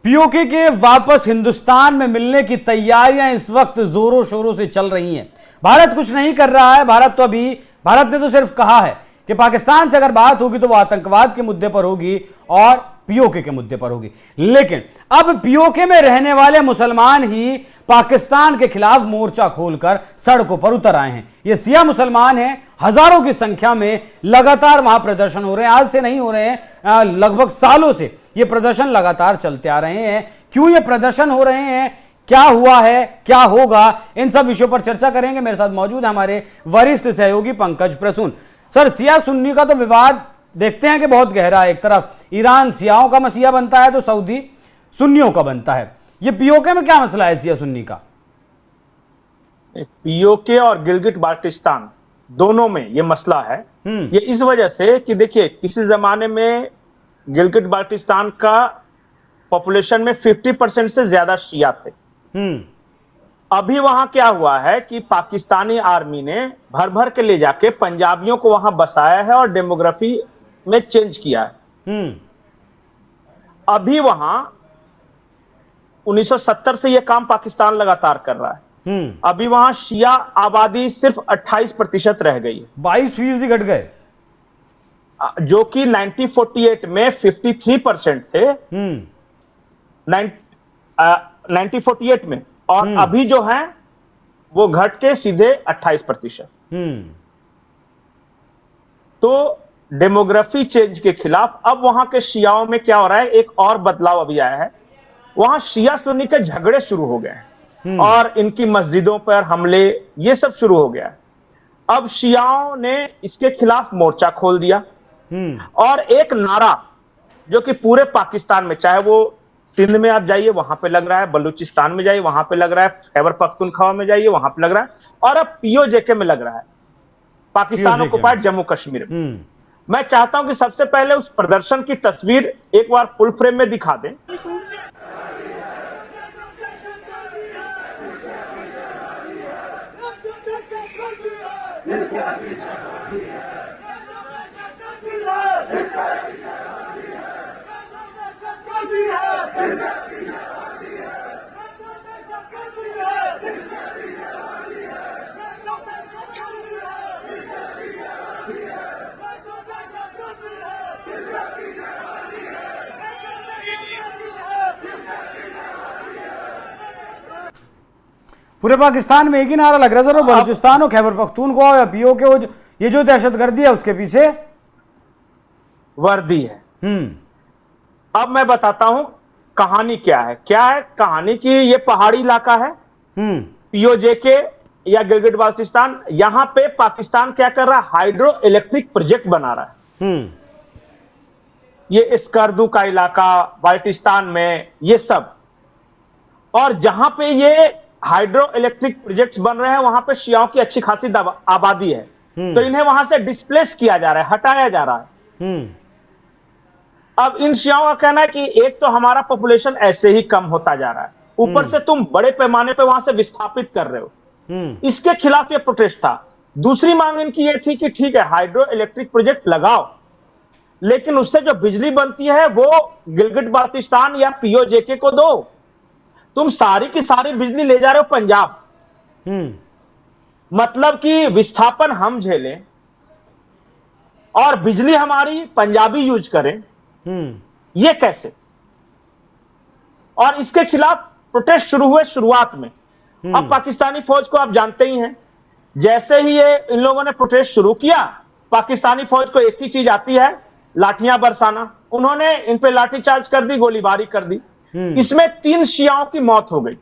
PoK के वापस हिंदुस्तान में मिलने की तैयारियां इस वक्त जोरों शोरों से चल रही हैं। भारत कुछ नहीं कर रहा है। भारत ने तो सिर्फ कहा है कि पाकिस्तान से अगर बात होगी तो वो आतंकवाद के मुद्दे पर होगी और पीओके के मुद्दे पर होगी। लेकिन अब पीओके में रहने वाले मुसलमान ही पाकिस्तान के खिलाफ मोर्चा खोलकर सड़कों पर उतर आए हैं। ये सिया मुसलमान हैं, हजारों की संख्या में लगातार वहां प्रदर्शन हो रहे हैं। आज से नहीं हो रहे हैं, लगभग सालों से ये प्रदर्शन लगातार चलते आ रहे हैं। क्यों ये प्रदर्शन हो रहे हैं, क्या हुआ है, क्या होगा, इन सब विषयों पर चर्चा करेंगे। मेरे साथ मौजूद है हमारे वरिष्ठ सहयोगी पंकज प्रसून। सर, सिया सुन्नी का तो विवाद देखते हैं कि बहुत गहरा है। एक तरफ ईरान सियाओं का मसीहा बनता है तो सऊदी सुन्नियों का बनता है। ये पीओके में क्या मसला है सिया सुन्नी का? पीओके और गिलगिट बाल्टिस्तान दोनों में ये मसला है। ये इस वजह से कि देखिए, किसी जमाने में गिलगिट बाल्टिस्तान का पॉपुलेशन में 50% से ज्यादा शिया थे। अभी वहां क्या हुआ है कि पाकिस्तानी आर्मी ने भर भर के ले जाके पंजाबियों को वहां बसाया है और डेमोग्राफी में चेंज किया है। अभी वहां 1970 से यह काम पाकिस्तान लगातार कर रहा है। अभी वहां शिया आबादी सिर्फ 28% रह गई है। 22% घट गए, जो कि 1948 में 53% थे। 1948 में, और अभी जो है वो घट के सीधे 28%। तो डेमोग्राफी चेंज के खिलाफ अब वहां के शियाओं में क्या हो रहा है, एक और बदलाव अभी आया है। वहां शिया सुन्नी के झगड़े शुरू हो गए हैं और इनकी मस्जिदों पर हमले, ये सब शुरू हो गया है। अब शियाओं ने इसके खिलाफ मोर्चा खोल दिया और एक नारा जो कि पूरे पाकिस्तान में, चाहे वो सिंध में आप जाइए वहां पे लग रहा है, बलूचिस्तान में जाइए वहां पे लग रहा है, खैबर पख्तूनख्वा में जाइए वहां पे लग रहा है, और अब पीओजेके में लग रहा है, पाकिस्तान ऑक्युपाइड जम्मू कश्मीर में। मैं चाहता हूं कि सबसे पहले उस प्रदर्शन की तस्वीर एक बार फुल फ्रेम में दिखा दें। पूरे पाकिस्तान में एक ही नारा लग रहा है सर, वो बलूचिस्तान हो, खैबर पख्तूनख्वा हो या पीओके हो, ये जो दहशतगर्दी है उसके पीछे वर्दी है। अब मैं बताता हूं कहानी क्या है कहानी की। ये पहाड़ी इलाका है पीओजेके या गिलगिट बाल्टिस्तान। यहां पे पाकिस्तान क्या कर रहा है, हाइड्रो इलेक्ट्रिक प्रोजेक्ट बना रहा है। ये स्कर्दू का इलाका, बाल्टिस्तान में ये सब, और जहां पे ये हाइड्रो इलेक्ट्रिक प्रोजेक्ट्स बन रहे हैं वहां पे शियाओं की अच्छी खासी आबादी है। तो इन्हें वहां से डिस्प्लेस किया जा रहा है, हटाया जा रहा है। अब इन शियाओं का कहना है कि एक तो हमारा पॉपुलेशन ऐसे ही कम होता जा रहा है, ऊपर से तुम बड़े पैमाने पे वहां से विस्थापित कर रहे हो। इसके खिलाफ ये प्रोटेस्ट था। दूसरी मांग इनकी ये थी कि ठीक है, हाइड्रो इलेक्ट्रिक प्रोजेक्ट लगाओ, लेकिन उससे जो बिजली बनती है वो गिलगिट बाल्टिस्तान या पीओजेके को दो। तुम सारी की सारी बिजली ले जा रहे हो पंजाब। मतलब कि विस्थापन हम झेलें और बिजली हमारी पंजाबी यूज करें, ये कैसे? और इसके खिलाफ प्रोटेस्ट शुरू हुए शुरुआत में। अब पाकिस्तानी फौज को आप जानते ही हैं, जैसे ही ये इन लोगों ने प्रोटेस्ट शुरू किया, पाकिस्तानी फौज को एक ही चीज आती है, लाठियां बरसाना। उन्होंने इन पे लाठीचार्ज कर दी, गोलीबारी कर दी। इसमें 3 शियाओं की मौत हो गई।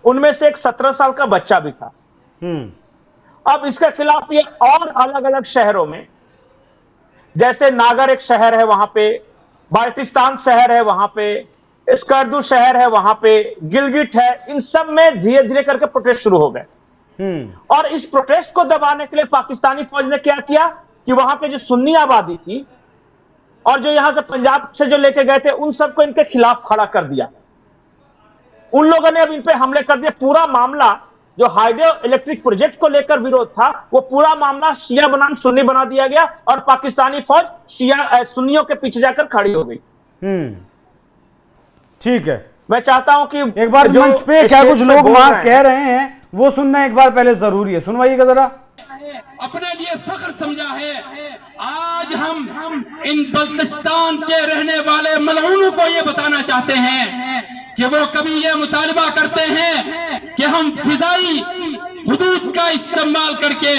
उनमें से एक 17 साल का बच्चा भी था। अब इसके खिलाफ ये और अलग अलग शहरों में, जैसे नागर एक शहर है वहां पे, बाल्टिस्तान शहर है वहां पे, स्कर्दू शहर है वहां पे, गिलगिट है, इन सब में धीरे धीरे करके प्रोटेस्ट शुरू हो गए। और इस प्रोटेस्ट को दबाने के लिए पाकिस्तानी फौज ने क्या किया कि वहां पे जो सुन्नी आबादी थी और जो यहां से पंजाब से जो लेके गए थे, उन सबको इनके खिलाफ खड़ा कर दिया। उन लोगों ने अब इन पे हमले कर दिए। पूरा मामला जो हाइड्रो इलेक्ट्रिक प्रोजेक्ट को लेकर विरोध था, वो पूरा मामला शिया बनाम सुन्नी बना दिया गया और पाकिस्तानी फौज शिया सुन्नियों के पीछे जाकर खड़ी हो गई। ठीक है, मैं चाहता हूं कि एक बार जो मंच पे क्या स्टेज कुछ पे लोग बोल वहां रहे हैं, कह रहे हैं वो सुनना एक बार पहले जरूरी है, सुनवाइएगा जरा। अपने लिए फख्र समझा है। आज हम इन बल्तिस्तान के रहने वाले मलऊनों को ये बताना चाहते हैं कि वो कभी ये मुतालबा करते हैं कि हम फिजाई हुदूद का इस्तेमाल करके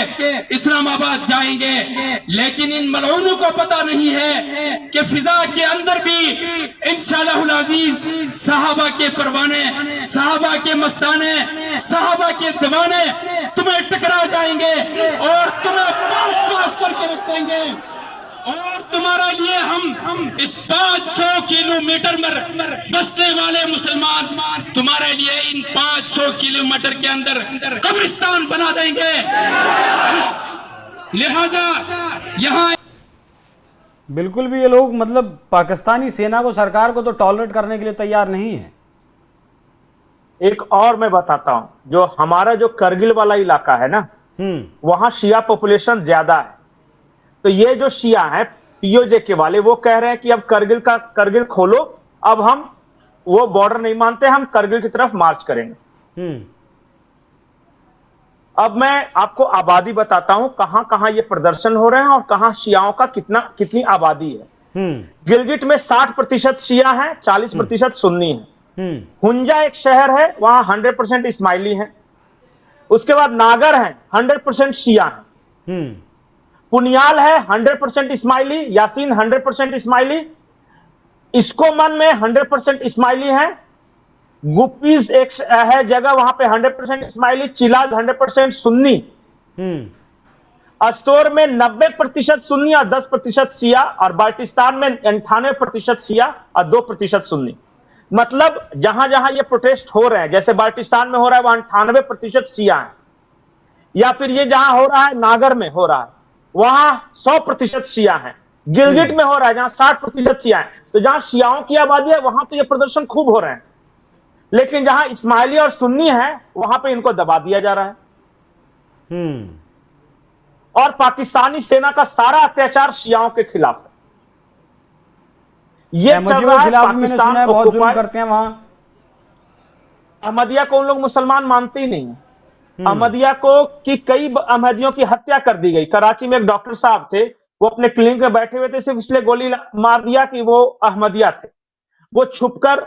इस्लामाबाद जाएंगे, लेकिन इन मलऊनों को पता नहीं है कि फिजा के अंदर भी इंशाअल्लाहुल अजीज सहाबा के परवाने, सहाबा के मस्ताने, सहाबा के दीवाने तुम्हें टकरा जाएंगे और तुम्हें पास पास करके रख देंगे। और तुम्हारे लिए हम इस 500 किलोमीटर में बसने वाले मुसलमान तुम्हारे लिए इन 500 किलोमीटर के अंदर कब्रिस्तान बना देंगे। लिहाजा यहाँ बिल्कुल भी ये लोग मतलब पाकिस्तानी सेना को, सरकार को तो टॉलरेट करने के लिए तैयार नहीं है। एक और मैं बताता हूं, जो हमारा जो करगिल वाला इलाका है ना, वहां शिया पॉपुलेशन ज्यादा है। तो ये जो शिया हैं पीओजे के वाले, वो कह रहे हैं कि अब करगिल खोलो, अब हम वो बॉर्डर नहीं मानते, हम करगिल की तरफ मार्च करेंगे। अब मैं आपको आबादी बताता हूं, कहां कहां ये प्रदर्शन हो रहे हैं और कहां शियाओं का कितनी आबादी है। गिलगिट में 60% शिया है, 40% सुन्नी है। हुंजा एक शहर है, वहां 100% इस्माइली है। उसके बाद नागर है, 100% शिया है। पुनियाल है 100% इस्माइली, यासीन 100% इस्माइली, इस्कोमन में 100% इस्माइली है। गुप्पीज एक है जगह, वहां पे 100% इस्माइली, चिलाज 100% सुन्नी। अस्तोर में 90% सुन्नी और 10% शिया, और बाल्टिस्तान में 98% शिया और 2% सुन्नी। मतलब जहां जहां ये प्रोटेस्ट हो रहे हैं, जैसे बाल्टिस्तान में हो रहा है वहां 98% शिया है, या फिर ये जहां हो रहा है नागर में हो रहा है वहां 100% शिया है। गिलगिट में हो रहा है जहां 60% शिया है। तो जहां शियाओं की आबादी है वहां तो ये प्रदर्शन खूब हो रहे हैं, लेकिन जहां इस्माइली और सुन्नी है वहां पे इनको दबा दिया जा रहा है। और पाकिस्तानी सेना का सारा अत्याचार शियाओं के खिलाफ है। ये चल रहा है खिलाफ मैंने सुना है बहुत जुल्म करते हैं वहां। अहमदिया को उन लोग मुसलमान मानते ही नहीं है। अहमदिया को कि कई अहमदियों की हत्या कर दी गई। कराची में एक डॉक्टर साहब थे, वो अपने क्लिनिक में बैठे हुए थे, सिर्फ इसलिए गोली मार दिया कि वो अहमदिया थे। वो छुपकर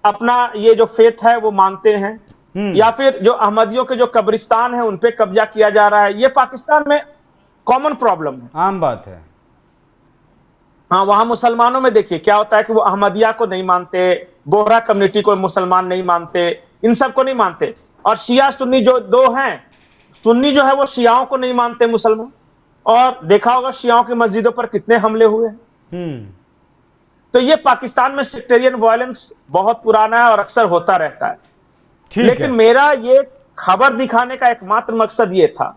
अपना ये जो फेथ है वो मानते हैं। या फिर जो अहमदियों के जो कब्रिस्तान है उन पे कब्जा किया जा रहा है। ये पाकिस्तान में कॉमन प्रॉब्लम है, आम बात है। हाँ, वहां मुसलमानों में देखिए क्या होता है कि वो अहमदिया को नहीं मानते, बोहरा कम्युनिटी को मुसलमान नहीं मानते, इन सबको नहीं मानते। और शिया सुन्नी जो दो हैं, सुन्नी जो है वो शियाओं को नहीं मानते मुसलमान। और देखा होगा शियाओं की मस्जिदों पर कितने हमले हुए हैं। तो ये पाकिस्तान में सेक्टेरियन वायलेंस बहुत पुराना है और अक्सर होता रहता है। लेकिन मेरा ये खबर दिखाने का एकमात्र मकसद ये था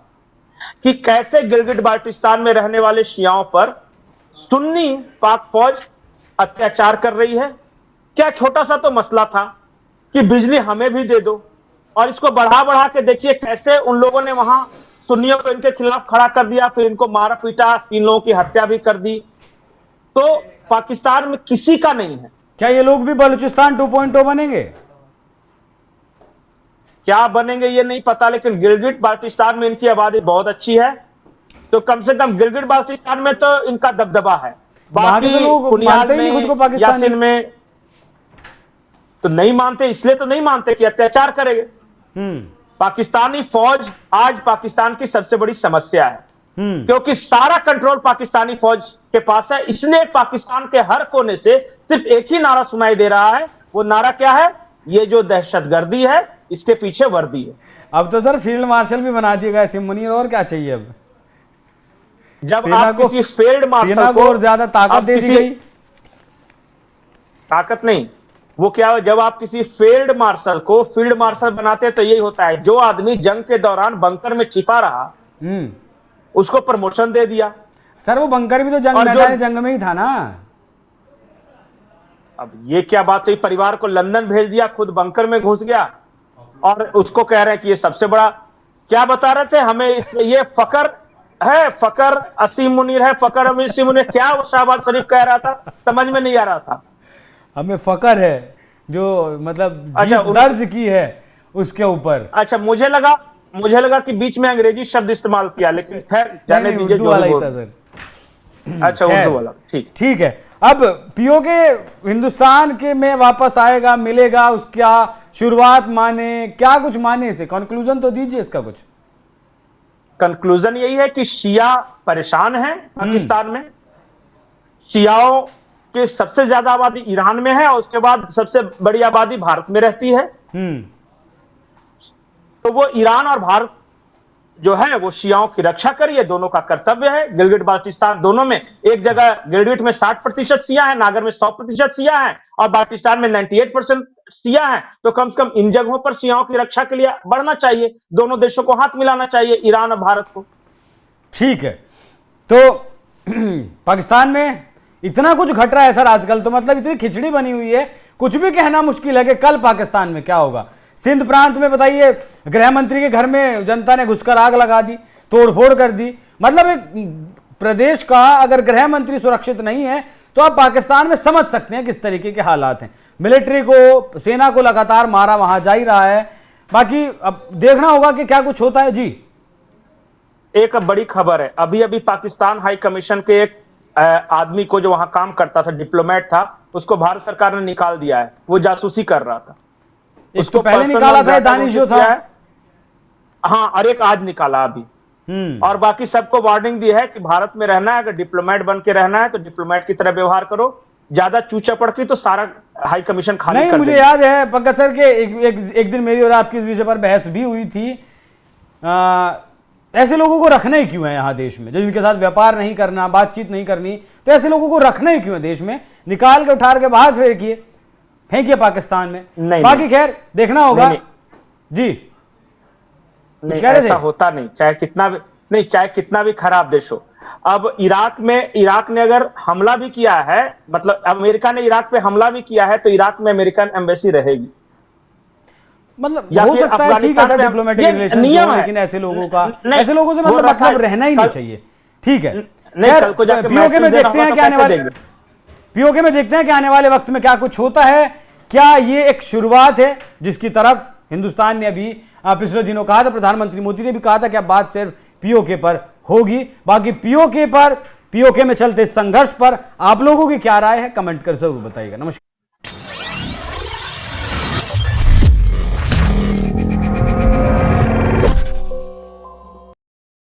कि कैसे गिलगिट बाल्टिस्तान में रहने वाले शियाओं पर सुन्नी पाक फौज अत्याचार कर रही है। क्या छोटा सा तो मसला था कि बिजली हमें भी दे दो, और इसको बढ़ा बढ़ा के देखिए कैसे उन लोगों ने वहां सुन्नियों को इनके खिलाफ खड़ा कर दिया, फिर इनको मारा पीटा, 3 लोगों की हत्या भी कर दी। तो पाकिस्तान में किसी का नहीं है। क्या ये लोग भी बलूचिस्तान 2.0 बनेंगे? क्या बनेंगे ये नहीं पता, लेकिन गिलगिट बाल्टिस्तान में इनकी आबादी बहुत अच्छी है। तो कम से कम गिलगिट बाल्टिस्तान में तो इनका दबदबा है। बाकी तो लोग मानते ही नहीं खुद को पाकिस्तानी। यासीन में तो नहीं मानते, इसलिए तो नहीं मानते कि अत्याचार करेंगे। पाकिस्तानी फौज आज पाकिस्तान की सबसे बड़ी समस्या है, क्योंकि सारा कंट्रोल पाकिस्तानी फौज के पास है। इसलिए पाकिस्तान के हर कोने से सिर्फ एक ही नारा सुनाई दे रहा है। वो नारा क्या है? ये जो दहशतगर्दी है इसके पीछे वर्दी है। अब तो सर फील्ड मार्शल भी बना दिया गया मुनीर, और क्या चाहिए अब? जब आप किसी फील्ड मार्शल को और ज्यादा ताकत दे दी गई। ताकत नहीं, वो क्या है, जब आप किसी फील्ड मार्शल को फील्ड मार्शल बनाते हैं तो यही होता है, जो आदमी जंग के दौरान बंकर में छिपा रहा उसको प्रमोशन दे दिया। सर वो बंकर भी तो जंग में ही था ना। अब ये क्या बात हुई, परिवार को लंदन भेज दिया, खुद बंकर में घुस गया, और उसको कह रहे हैं कि ये सबसे बड़ा, क्या बता रहे थे हमें, ये फकर है, फकर असीम मुनीर है, फकर असीम मुनीर, क्या वो शहबाज शरीफ कह रहा था, समझ में नहीं आ रहा था। हमें फकर है जो मतलब अच्छा, जीत दर्ज की है उसके ऊपर। अच्छा, मुझे लगा कि बीच में अंग्रेजी शब्द इस्तेमाल किया, लेकिन खैर जाने दीजिए, उर्दू वाला ही था सर। अच्छा, खैर, उर्दू वाला, ठीक। ठीक है। अब पीओके हिंदुस्तान के में वापस आएगा, मिलेगा, उसका शुरुआत माने, क्या कुछ माने इसे, कंक्लूजन तो दीजिए इसका कुछ। कंक्लूजन यही है कि शिया परेशान है पाकिस्तान में। शियाओं की सबसे ज्यादा आबादी ईरान में है और उसके बाद सबसे बड़ी आबादी भारत में रहती है। तो वो ईरान और भारत जो है वो शियाओं की रक्षा करे, ये दोनों का कर्तव्य है। गिलगिट बाल्टिस्तान दोनों में, एक जगह गिलगिट में 60% शिया है, नागर में 100% शिया है और बाल्टिस्तान में 98% शिया है। तो कम से कम इन जगहों पर शियाओं की रक्षा के लिए बढ़ना चाहिए, दोनों देशों को हाथ मिलाना चाहिए, ईरान और भारत को। ठीक है। तो पाकिस्तान में इतना कुछ घट रहा है सर आजकल, तो मतलब इतनी खिचड़ी बनी हुई है, कुछ भी कहना मुश्किल है कि कल पाकिस्तान में क्या होगा। सिंध प्रांत में बताइए, गृह मंत्री के घर में जनता ने घुसकर आग लगा दी, तोड़फोड़ कर दी। मतलब एक प्रदेश का अगर गृह मंत्री सुरक्षित नहीं है तो आप पाकिस्तान में समझ सकते हैं किस तरीके के हालात हैं। मिलिट्री को, सेना को लगातार मारा वहां जा ही रहा है। बाकी अब देखना होगा कि क्या कुछ होता है। जी, एक बड़ी खबर है, अभी अभी पाकिस्तान हाई कमीशन के एक आदमी को, जो वहां काम करता था, डिप्लोमेट था, उसको भारत सरकार ने निकाल दिया है। वो जासूसी कर रहा था। उसको तो पहले निकाला था, दानिश जो था। हाँ, और एक आज निकाला अभी। और बाकी सबको वार्निंग दी है कि भारत में रहना है, अगर डिप्लोमेट बन के रहना है तो डिप्लोमेट की तरह व्यवहार करो, ज्यादा चूचा पड़ती तो सारा हाई कमीशन खाली नहीं। मुझे याद है पंकज सर के एक दिन मेरी और आपकी इस विषय पर बहस भी हुई थी। ऐसे लोगों को रखना ही क्यों है यहाँ देश में, जो इनके साथ व्यापार नहीं करना, बातचीत नहीं करनी, तो ऐसे लोगों को रखना ही क्यों है देश में। निकाल के उठार के बाहर फेंकिए पाकिस्तान में। बाकी खैर देखना होगा। जी, नहीं, ऐसा होता नहीं, चाहे कितना भी खराब देश हो। अब इराक ने अगर हमला भी किया है, मतलब अमेरिका ने इराक पे हमला भी किया है, तो इराक में अमेरिकन एम्बेसी रहेगी। मतलब हो सकता है, ठीक है सर, डिप्लोमेटिक रिलेशन हो, लेकिन ऐसे लोगों से मतलब रहना ही नहीं चाहिए। ठीक है। पीओके में देखते हैं कि आने वाले वक्त में क्या कुछ होता है। क्या ये एक शुरुआत है जिसकी तरफ हिंदुस्तान ने अभी पिछले दिनों कहा था, प्रधानमंत्री मोदी ने भी कहा था कि अब बात सिर्फ पीओके पर होगी। बाकी पीओके में चलते संघर्ष पर आप लोगों की क्या राय है, कमेंट कर जरूर बताइएगा। नमस्कार।